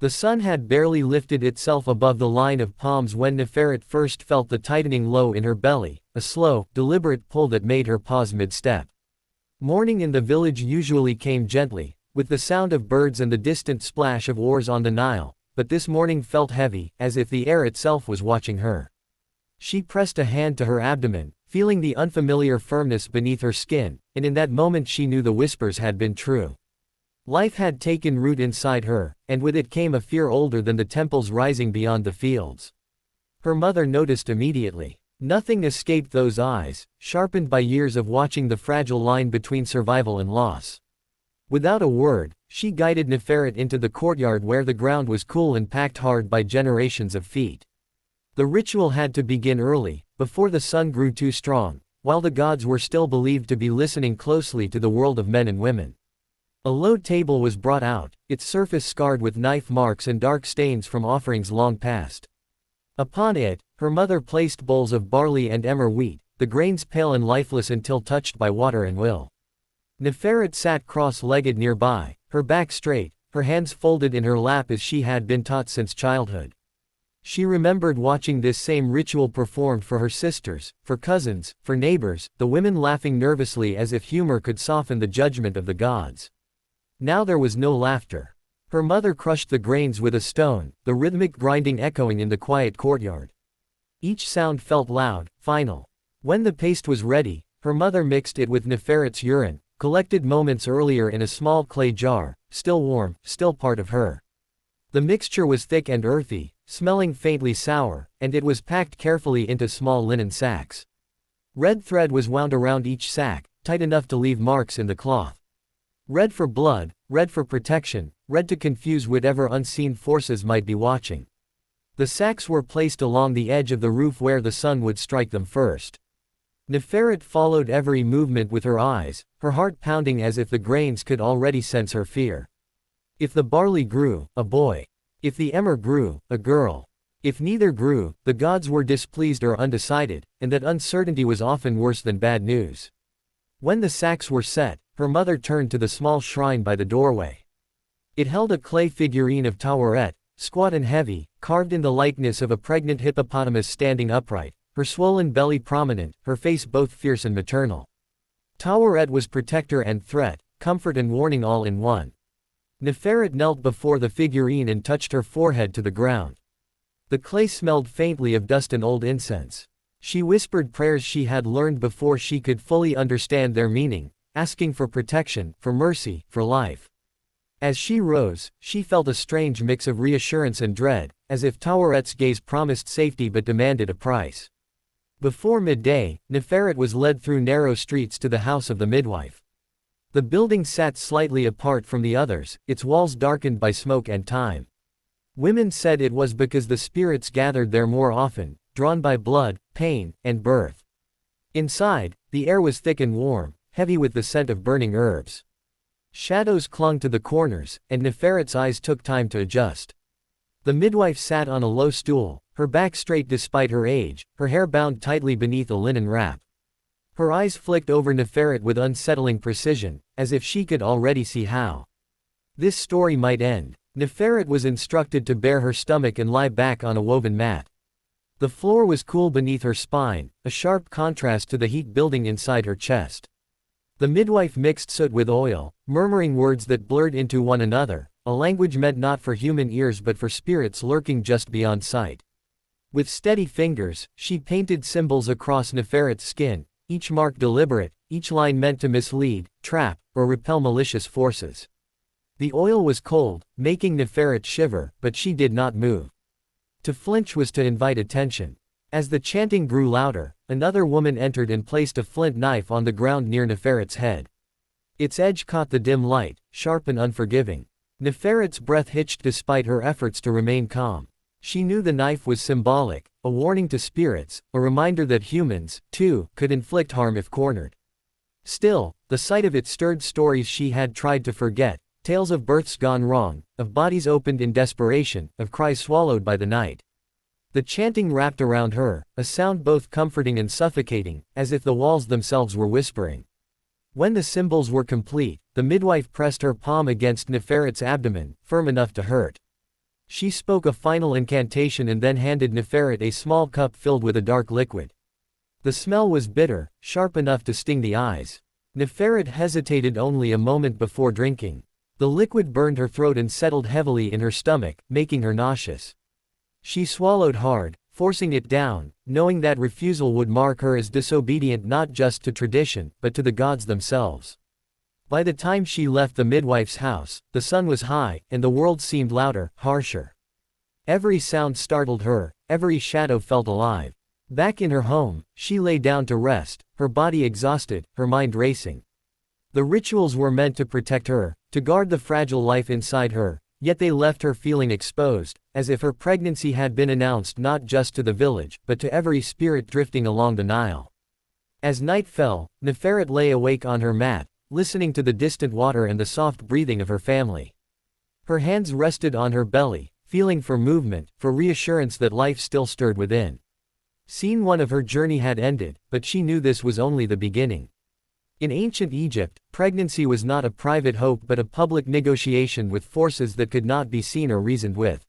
The sun had barely lifted itself above the line of palms when Neferet first felt the tightening low in her belly, a slow, deliberate pull that made her pause mid-step. Morning in the village usually came gently, with the sound of birds and the distant splash of oars on the Nile, but this morning felt heavy, as if the air itself was watching her. She pressed a hand to her abdomen, feeling the unfamiliar firmness beneath her skin, and in that moment she knew the whispers had been true. Life had taken root inside her, and with it came a fear older than the temples rising beyond the fields. Her mother noticed immediately. Nothing escaped those eyes, sharpened by years of watching the fragile line between survival and loss. Without a word, she guided Neferet into the courtyard where the ground was cool and packed hard by generations of feet. The ritual had to begin early, before the sun grew too strong, while the gods were still believed to be listening closely to the world of men and women. A low table was brought out, its surface scarred with knife marks and dark stains from offerings long past. Upon it, her mother placed bowls of barley and emmer wheat, the grains pale and lifeless until touched by water and will. Neferet sat cross-legged nearby, her back straight, her hands folded in her lap as she had been taught since childhood. She remembered watching this same ritual performed for her sisters, for cousins, for neighbors, the women laughing nervously as if humor could soften the judgment of the gods. Now there was no laughter. Her mother crushed the grains with a stone, the rhythmic grinding echoing in the quiet courtyard. Each sound felt loud, final. When the paste was ready, her mother mixed it with Neferet's urine, collected moments earlier in a small clay jar, still warm, still part of her. The mixture was thick and earthy, smelling faintly sour, and it was packed carefully into small linen sacks. Red thread was wound around each sack, tight enough to leave marks in the cloth. Red for blood, red for protection, red to confuse whatever unseen forces might be watching. The sacks were placed along the edge of the roof where the sun would strike them first. Neferet followed every movement with her eyes, her heart pounding as if the grains could already sense her fear. If the barley grew, a boy. If the emmer grew, a girl. If neither grew, the gods were displeased or undecided, and that uncertainty was often worse than bad news. When the sacks were set, her mother turned to the small shrine by the doorway. It held a clay figurine of Taweret, squat and heavy, carved in the likeness of a pregnant hippopotamus standing upright, her swollen belly prominent, her face both fierce and maternal. Taweret was protector and threat, comfort and warning all in one. Neferet knelt before the figurine and touched her forehead to the ground. The clay smelled faintly of dust and old incense. She whispered prayers she had learned before she could fully understand their meaning, asking for protection, for mercy, for life. As she rose, she felt a strange mix of reassurance and dread, as if Tawaret's gaze promised safety but demanded a price. Before midday, Neferet was led through narrow streets to the house of the midwife. The building sat slightly apart from the others, its walls darkened by smoke and time. Women said it was because the spirits gathered there more often, drawn by blood, pain, and birth. Inside, the air was thick and warm, heavy with the scent of burning herbs. Shadows clung to the corners, and Neferet's eyes took time to adjust. The midwife sat on a low stool, her back straight despite her age, her hair bound tightly beneath a linen wrap. Her eyes flicked over Neferet with unsettling precision, as if she could already see how this story might end. Neferet was instructed to bare her stomach and lie back on a woven mat. The floor was cool beneath her spine, a sharp contrast to the heat building inside her chest. The midwife mixed soot with oil, murmuring words that blurred into one another, a language meant not for human ears but for spirits lurking just beyond sight. With steady fingers, she painted symbols across Neferet's skin, each mark deliberate, each line meant to mislead, trap, or repel malicious forces. The oil was cold, making Neferet shiver, but she did not move. To flinch was to invite attention. As the chanting grew louder, another woman entered and placed a flint knife on the ground near Neferet's head. Its edge caught the dim light, sharp and unforgiving. Neferet's breath hitched despite her efforts to remain calm. She knew the knife was symbolic, a warning to spirits, a reminder that humans, too, could inflict harm if cornered. Still, the sight of it stirred stories she had tried to forget, tales of births gone wrong, of bodies opened in desperation, of cries swallowed by the night. The chanting wrapped around her, a sound both comforting and suffocating, as if the walls themselves were whispering. When the symbols were complete, the midwife pressed her palm against Neferet's abdomen, firm enough to hurt. She spoke a final incantation and then handed Neferet a small cup filled with a dark liquid. The smell was bitter, sharp enough to sting the eyes. Neferet hesitated only a moment before drinking. The liquid burned her throat and settled heavily in her stomach, making her nauseous. She swallowed hard, forcing it down, knowing that refusal would mark her as disobedient not just to tradition, but to the gods themselves. By the time she left the midwife's house, the sun was high, and the world seemed louder, harsher. Every sound startled her, every shadow felt alive. Back in her home, she lay down to rest, her body exhausted, her mind racing. The rituals were meant to protect her, to guard the fragile life inside her, yet they left her feeling exposed, as if her pregnancy had been announced not just to the village, but to every spirit drifting along the Nile. As night fell, Neferet lay awake on her mat, listening to the distant water and the soft breathing of her family. Her hands rested on her belly, feeling for movement, for reassurance that life still stirred within. Scene 1 of her journey had ended, but she knew this was only the beginning. In ancient Egypt, pregnancy was not a private hope but a public negotiation with forces that could not be seen or reasoned with.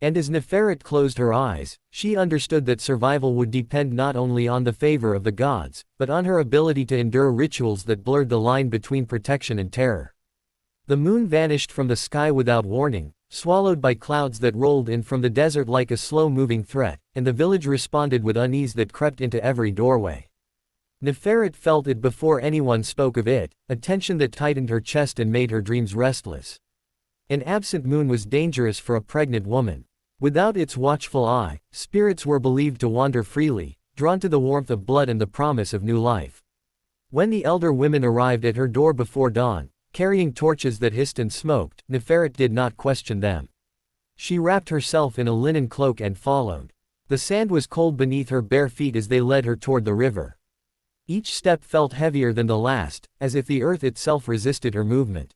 And as Neferet closed her eyes, she understood that survival would depend not only on the favor of the gods, but on her ability to endure rituals that blurred the line between protection and terror. The moon vanished from the sky without warning, swallowed by clouds that rolled in from the desert like a slow-moving threat, and the village responded with unease that crept into every doorway. Neferet felt it before anyone spoke of it, a tension that tightened her chest and made her dreams restless. An absent moon was dangerous for a pregnant woman. Without its watchful eye, spirits were believed to wander freely, drawn to the warmth of blood and the promise of new life. When the elder women arrived at her door before dawn, carrying torches that hissed and smoked, Neferet did not question them. She wrapped herself in a linen cloak and followed. The sand was cold beneath her bare feet as they led her toward the river. Each step felt heavier than the last, as if the earth itself resisted her movement.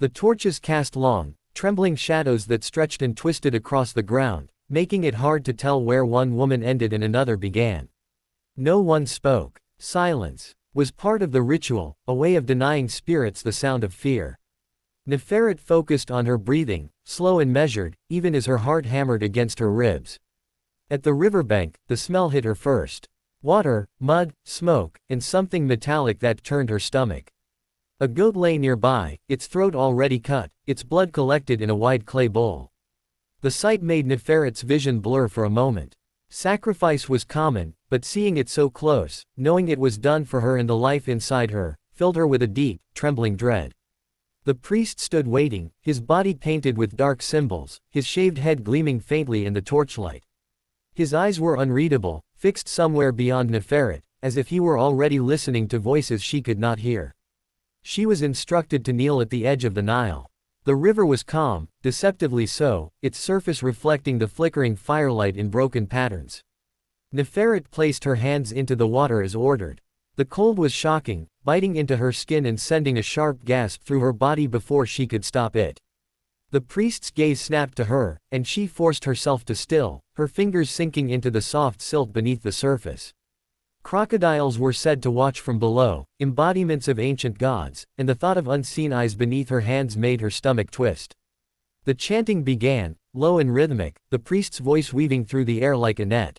The torches cast long, trembling shadows that stretched and twisted across the ground, making it hard to tell where one woman ended and another began. No one spoke. Silence was part of the ritual, a way of denying spirits the sound of fear. Neferet focused on her breathing, slow and measured, even as her heart hammered against her ribs. At the riverbank, the smell hit her first. Water, mud, smoke, and something metallic that turned her stomach. A goat lay nearby, its throat already cut, its blood collected in a wide clay bowl. The sight made Neferet's vision blur for a moment. Sacrifice was common, but seeing it so close, knowing it was done for her and the life inside her, filled her with a deep, trembling dread. The priest stood waiting, his body painted with dark symbols, his shaved head gleaming faintly in the torchlight. His eyes were unreadable, fixed somewhere beyond Neferet, as if he were already listening to voices she could not hear. She was instructed to kneel at the edge of the Nile. The river was calm, deceptively so, its surface reflecting the flickering firelight in broken patterns. Neferet placed her hands into the water as ordered. The cold was shocking, biting into her skin and sending a sharp gasp through her body before she could stop it. The priest's gaze snapped to her, and she forced herself to still, her fingers sinking into the soft silt beneath the surface. Crocodiles were said to watch from below, embodiments of ancient gods, and the thought of unseen eyes beneath her hands made her stomach twist. The chanting began, low and rhythmic, the priest's voice weaving through the air like a net.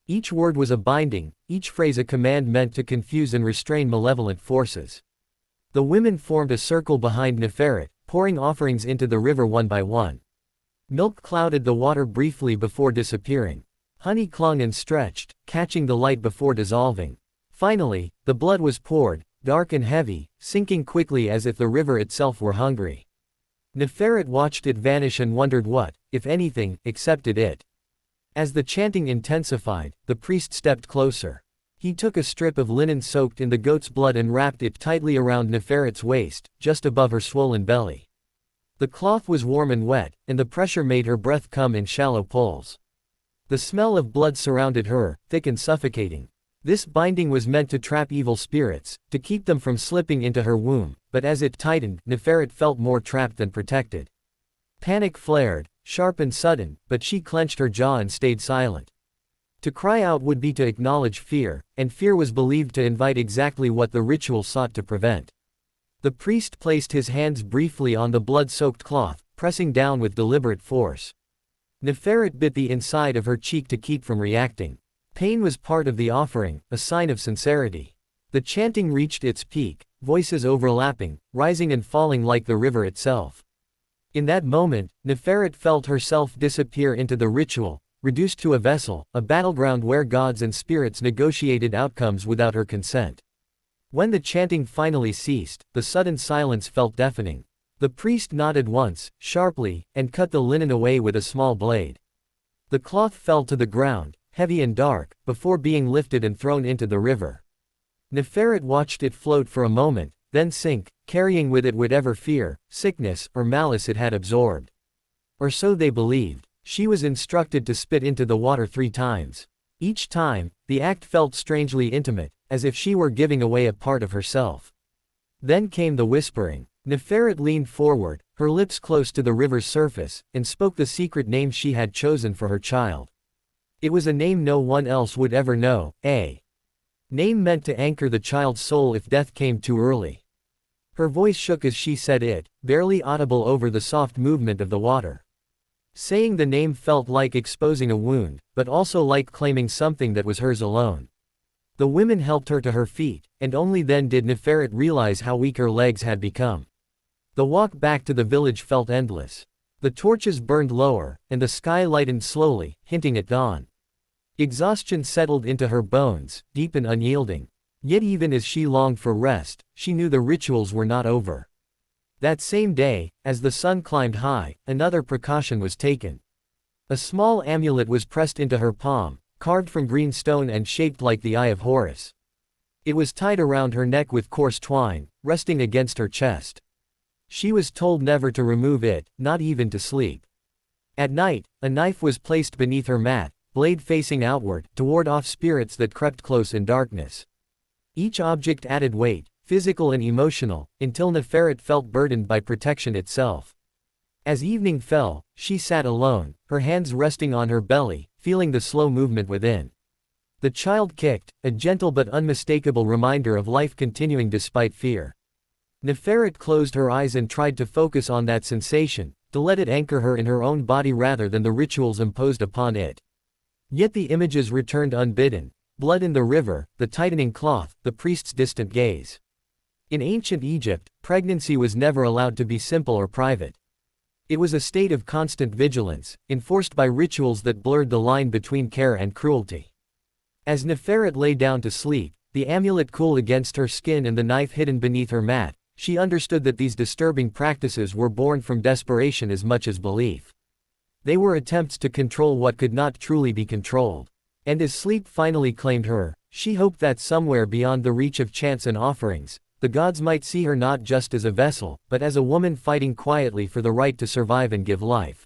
Each word was a binding, each phrase a command meant to confuse and restrain malevolent forces. The women formed a circle behind Neferet, pouring offerings into the river one by one. Milk clouded the water briefly before disappearing. Honey clung and stretched, catching the light before dissolving. Finally, the blood was poured, dark and heavy, sinking quickly as if the river itself were hungry. Neferet watched it vanish and wondered what, if anything, accepted it. As the chanting intensified, the priest stepped closer. He took a strip of linen soaked in the goat's blood and wrapped it tightly around Neferet's waist, just above her swollen belly. The cloth was warm and wet, and the pressure made her breath come in shallow pulls. The smell of blood surrounded her, thick and suffocating. This binding was meant to trap evil spirits, to keep them from slipping into her womb, but as it tightened, Neferet felt more trapped than protected. Panic flared, sharp and sudden, but she clenched her jaw and stayed silent. To cry out would be to acknowledge fear, and fear was believed to invite exactly what the ritual sought to prevent. The priest placed his hands briefly on the blood-soaked cloth, pressing down with deliberate force. Neferet bit the inside of her cheek to keep from reacting. Pain was part of the offering, a sign of sincerity. The chanting reached its peak, voices overlapping, rising and falling like the river itself. In that moment, Neferet felt herself disappear into the ritual, reduced to a vessel, a battleground where gods and spirits negotiated outcomes without her consent. When the chanting finally ceased, the sudden silence felt deafening. The priest nodded once, sharply, and cut the linen away with a small blade. The cloth fell to the ground, heavy and dark, before being lifted and thrown into the river. Neferet watched it float for a moment, then sink, carrying with it whatever fear, sickness, or malice it had absorbed. Or so they believed. She was instructed to spit into the water 3 times. Each time, the act felt strangely intimate, as if she were giving away a part of herself. Then came the whispering. Neferet leaned forward, her lips close to the river's surface, and spoke the secret name she had chosen for her child. It was a name no one else would ever know, a name meant to anchor the child's soul if death came too early. Her voice shook as she said it, barely audible over the soft movement of the water. Saying the name felt like exposing a wound, but also like claiming something that was hers alone. The women helped her to her feet, and only then did Neferet realize how weak her legs had become. The walk back to the village felt endless. The torches burned lower, and the sky lightened slowly, hinting at dawn. Exhaustion settled into her bones, deep and unyielding. Yet even as she longed for rest, she knew the rituals were not over. That same day, as the sun climbed high, another precaution was taken. A small amulet was pressed into her palm, carved from green stone and shaped like the Eye of Horus. It was tied around her neck with coarse twine, resting against her chest. She was told never to remove it, not even to sleep. At night, a knife was placed beneath her mat, blade facing outward, to ward off spirits that crept close in darkness. Each object added weight, physical and emotional, until Neferet felt burdened by protection itself. As evening fell, she sat alone, her hands resting on her belly, feeling the slow movement within. The child kicked, a gentle but unmistakable reminder of life continuing despite fear. Neferet closed her eyes and tried to focus on that sensation, to let it anchor her in her own body rather than the rituals imposed upon it. Yet the images returned unbidden: blood in the river, the tightening cloth, the priest's distant gaze. In ancient Egypt, pregnancy was never allowed to be simple or private. It was a state of constant vigilance, enforced by rituals that blurred the line between care and cruelty. As Neferet lay down to sleep, the amulet cool against her skin and the knife hidden beneath her mat, she understood that these disturbing practices were born from desperation as much as belief. They were attempts to control what could not truly be controlled. And as sleep finally claimed her, she hoped that somewhere beyond the reach of chants and offerings, the gods might see her not just as a vessel, but as a woman fighting quietly for the right to survive and give life.